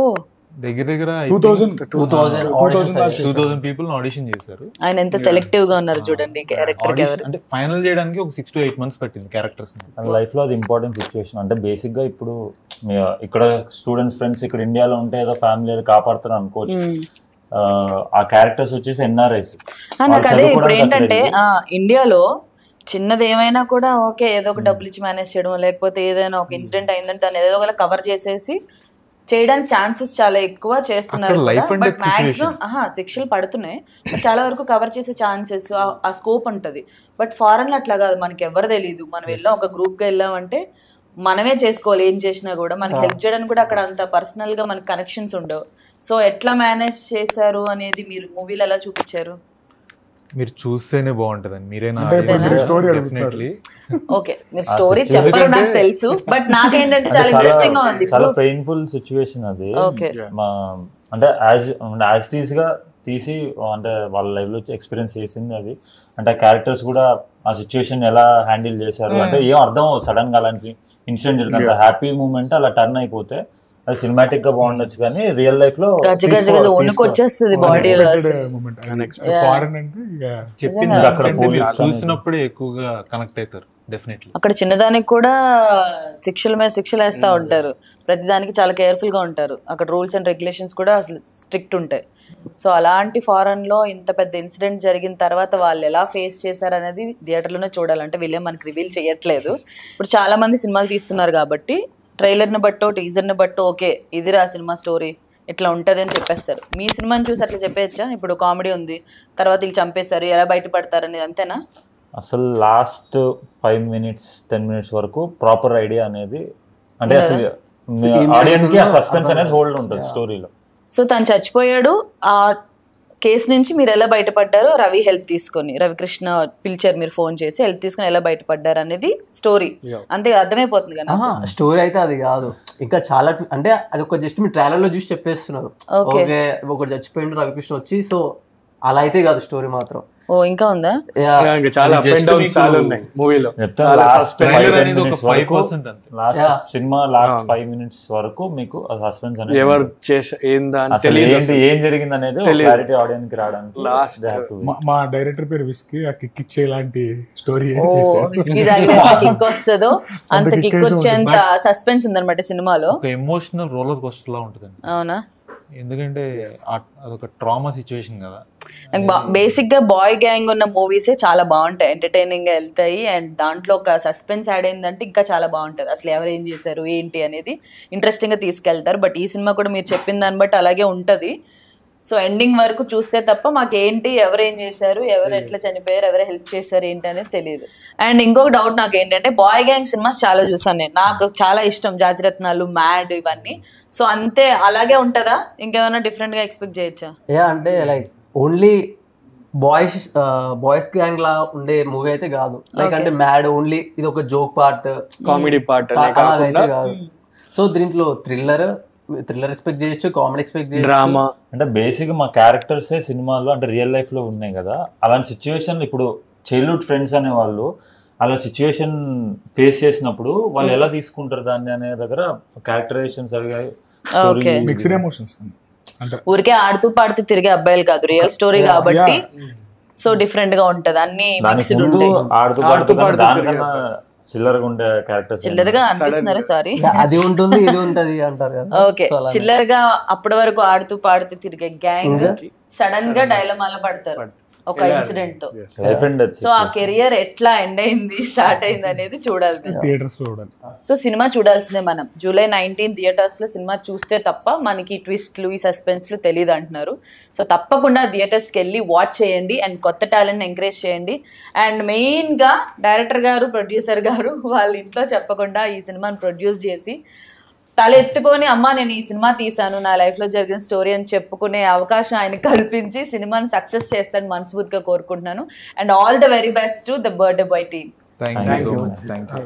దగ్గర దగ్గర 2000 people ఆడిషన్ చేశారు. ఆయన ఎంత సెలెక్టివ్ గా ఉన్నారు చూడండి క్యారెక్టర్ కి. అంటే ఫైనల్ చేయడానికి ఒక 6 to 8 months పట్టింది క్యారెక్టర్స్. లైఫ్ లో అది ఇంపార్టెంట్ సిచ్యువేషన్. అంటే బేసిక్ గా ఇప్పుడు ఇక్కడ స్టూడెంట్స్ ఫ్రెండ్స్ ఇక్కడ ఇండియాలో ఉంటే ఏదో ఫ్యామిలీ ఏదో కాపాడుతారు అనుకోవచ్చు. ఆ క్యారెక్టర్స్ వచ్చేసి ఎన్ఆర్ఐస్. నాకు అదే ఇప్పుడు ఏంటంటే ఇండియాలో చిన్నది ఏమైనా కూడా ఓకే ఏదో ఒక డబ్బులు ఇచ్చి మేనేజ్ చేయడం, లేకపోతే ఏదైనా ఒక ఇన్సిడెంట్ అయిందంటే దాన్ని ఏదో ఒకలా కవర్ చేసేసి చేయడానికి ఛాన్సెస్ చాలా ఎక్కువ చేస్తున్నారు. బట్ మాక్సిమం శిక్షలు పడుతున్నాయి, చాలా వరకు కవర్ చేసే ఛాన్సెస్ ఆ స్కోప్ ఉంటుంది. బట్ ఫారెన్ లో అట్లా కాదు, మనకి ఎవరు తెలియదు. మనం వెళ్ళాం ఒక గ్రూప్ గా వెళ్ళామంటే మనమే చేసుకోవాలి, ఏం చేసినా కూడా మనకి హెల్ప్ చేయడానికి కూడా అక్కడ అంత పర్సనల్ గా మనకి కనెక్షన్స్ ఉండవు. సో ఎట్లా మేనేజ్ చేశారు అనేది మీరు మూవీలో ఎలా చూపించారు? మీరు చూస్తేనే బాగుంటదండి. మీరేనా ఓకే, మీరు స్టోరీ చెప్పరు నాకు తెలుసు, బట్ నాకేంటంటే చాలా ఇంట్రెస్టింగ్ గా ఉంది. చాలా పెయిన్ఫుల్ సిచ్యువేషన్ అది. అంటే యాజ్ టీజ్ గా తీసి అంటే వాళ్ళ లైఫ్ లో ఎక్స్పీరియన్స్ చేసింది అది. అంటే క్యారెక్టర్స్ కూడా ఆ సిచ్యువేషన్ ఎలా హ్యాండిల్ చేశారు అంటే ఏం అర్థం సడన్ గా అలాంటి ఇన్సిడెంట్ జరుగుతుంది. హ్యాపీ మూమెంట్ అలా టర్న్ అయిపోతే అది సినిమాటిక్ గా బాగుండొచ్చు, కానీ రియల్ లైఫ్ లో చూసినప్పుడే ఎక్కువగా కనెక్ట్ అవుతారు. అక్కడ చిన్నదానికి కూడా శిక్షల మీద శిక్షలు వేస్తా ఉంటారు, ప్రతిదానికి చాలా కేర్ఫుల్ గా ఉంటారు. అక్కడ రూల్స్ అండ్ రెగ్యులేషన్స్ కూడా అసలు స్ట్రిక్ట్ ఉంటాయి. సో అలాంటి ఫారెన్ లో ఇంత పెద్ద ఇన్సిడెంట్ జరిగిన తర్వాత వాళ్ళు ఎలా ఫేస్ చేశారు అనేది థియేటర్లోనే చూడాలంటే వీళ్ళే మనకి రివీల్ చేయట్లేదు. ఇప్పుడు చాలా మంది సినిమాలు తీస్తున్నారు కాబట్టి ట్రైలర్ని బట్టో టీజర్ని బట్టో ఓకే ఇదిరా సినిమా స్టోరీ ఇట్లా ఉంటుంది అని చెప్పేస్తారు. మీ సినిమాని చూసి అట్లా చెప్పేయచ్చా? ఇప్పుడు కామెడీ ఉంది, తర్వాత వీళ్ళు చంపేస్తారు, ఎలా బయటపడతారు అనేది అంతేనా? అసలు లాస్ట్ 5 minutes 10 minutes వరకు ప్రాపర్ ఐడియా అనేది అంటే అసలు ఆడియన్స్ కి ఆ సస్పెన్స్ అనేది హోల్డ్ ఉంటుంది స్టోరీలో. సో తను చచ్చిపోయాడు, ఆ కేసు నుంచి మీరు ఎలా బయటపడ్డారు? రవి హెల్ప్ తీసుకొని, రవికృష్ణ పిలిచారు, మీరు ఫోన్ చేసి హెల్ప్ తీసుకొని ఎలా బయటపడ్డారు అనేది స్టోరీ. అంతే అర్థమైపోతుంది కదా. స్టోరీ అయితే అది కాదు, ఇంకా చాలా అంటే అది ఒక జస్ట్ మీ ట్రైలర్ లో చూసి చెప్పేస్తున్నారు. ఓకే ఒకటి చచ్చిపోయిండు రవికృష్ణ వచ్చి, సో అలా అయితే కాదు స్టోరీ మాత్రం. ఓ ఇంకా ఉందా? చాలా ఉన్నాయి మూవీలో. సినిమా లాస్ట్ 5 minutes వరకు మీకు సస్పెన్స్ అనేది ఎవరు ఏం జరిగింది అనేది క్లారిటీ ఆడియన్స్ కి రావడానికి. మా డైరెక్టర్ పేరు విస్కీ, ఆ కిక్ ఇచ్చే లాంటి స్టోరీ కిక్ వస్తుందో అంత కిక్ వచ్చేంత సస్పెన్స్ ఉందన్నమాట సినిమాలో. ఎమోషనల్ రోలర్ కోస్టర్ లా ఉంటుంది. అవునా? ఎందుకంటే అదొక ట్రామా సిచ్యువేషన్ కదా. బేసిక్ గా బాయ్ గ్యాంగ్ ఉన్న మూవీసే చాలా బాగుంటాయి, ఎంటర్టైనింగ్ గా వెళ్తాయి. అండ్ దాంట్లో ఒక సస్పెన్స్ యాడ్ అయిందంటే ఇంకా చాలా బాగుంటది. అసలు ఎవరు ఏం చేశారు ఏంటి అనేది ఇంట్రెస్టింగ్ గా తీసుకెళ్తారు. బట్ ఈ సినిమా కూడా మీరు చెప్పిన దాన్ని బట్టి అలాగే ఉంటది. సో ఎండింగ్ వరకు చూస్తే తప్ప మాకేంటి ఎవరు ఏం చేశారు, ఎవరు ఎట్లా చనిపోయారు, ఎవరు హెల్ప్ చేశారు ఏంటి అనేది తెలియదు. అండ్ ఇంకొక డౌట్ నాకు ఏంటంటే బాయ్ గ్యాంగ్ సినిమాస్ చాలా చూసాను నేను, నాకు చాలా ఇష్టం. జాతిరత్నాలు, మ్యాడ్ ఇవన్నీ. సో అంతే అలాగే ఉంటుందా, ఇంకేమైనా డిఫరెంట్ గా ఎక్స్పెక్ట్ చేయొచ్చా? అంటే లైక్ ఓన్లీ బాయ్స్ గ్యాంగ్ లా ఉండే మూవీ అయితే కాదు. లైక్ అంటే మ్యాడ్ ఓన్లీ ఇది ఒక జోక్ పార్ట్, కామెడీ పార్ట్ అలాగైతే కాదు. సో దీంట్లో థ్రిల్లర్ ఎక్స్పెక్ట్ చేయొచ్చు, కామెడీ ఎక్స్పెక్ట్ చేయొచ్చు, డ్రామా. అంటే బేసిక్ మా క్యారెక్టర్సే సినిమాలో అంటే రియల్ లైఫ్ లో ఉన్నాయి కదా, అలాంటి సిచ్యువేషన్ ఇప్పుడు చైల్డ్హుడ్ ఫ్రెండ్స్ అనే వాళ్ళు అలా సిచ్యువేషన్ ఫేస్ చేసినప్పుడు వాళ్ళు ఎలా తీసుకుంటారు దాన్ని అనే దగ్గర క్యారెక్టరైజేషన్స్ అవి Okay. మిక్స్డ్ ఎమోషన్స్ అంటే ఊరికే ఆడుతూ పాడుతూ తిరిగే అబ్బాయిలు కాదు, రియల్ స్టోరీ కాబట్టి సో డిఫరెంట్ గా ఉంటది, అన్ని మిక్స్డ్ ఉంటాయి. ఆడుతూ పాడుతూ దానికన్నా చిల్లరగా ఉండే క్యారెక్టర్స్ చిల్లరగా అనిపిస్తున్నారు, సారీ. అది ఉంటుంది ఇది ఉంటది అంటారు కదా. ఓకే, చిల్లరగా అప్పటి వరకు ఆడుతూ పాడుతూ తిరిగే గ్యాంగ్ సడన్ గా డైలమాలో పడతారు ఒక ఇన్సిడెంట్ తో. సో ఆ కెరియర్ ఎట్లా ఎండ్ అయింది, స్టార్ట్ అయింది అనేది చూడాలి మీరు. థియేటర్స్ లో చూడాలి. సో సినిమా చూడాల్సిందే మనం. July 19 థియేటర్స్ లో సినిమా చూస్తే తప్ప మనకి ట్విస్ట్లు ఈ సస్పెన్స్లు తెలియదు అంటున్నారు. సో తప్పకుండా థియేటర్స్కి వెళ్ళి వాచ్ చేయండి అండ్ కొత్త టాలెంట్ ఎంకరేజ్ చేయండి. అండ్ మెయిన్గా డైరెక్టర్ గారు, ప్రొడ్యూసర్ గారు వాళ్ళ ఇంట్లో చెప్పకుండా ఈ సినిమాని ప్రొడ్యూస్ చేసి తల ఎత్తుకొని అమ్మ నేను ఈ సినిమా తీసాను, నా లైఫ్లో జరిగిన స్టోరీ అని చెప్పుకునే అవకాశం ఆయన కల్పించి సినిమాని సక్సెస్ చేస్తాను మనస్ఫూర్తిగా కోరుకుంటున్నాను. And all the very best to the birthday boy team. Thank you so much. Thank you.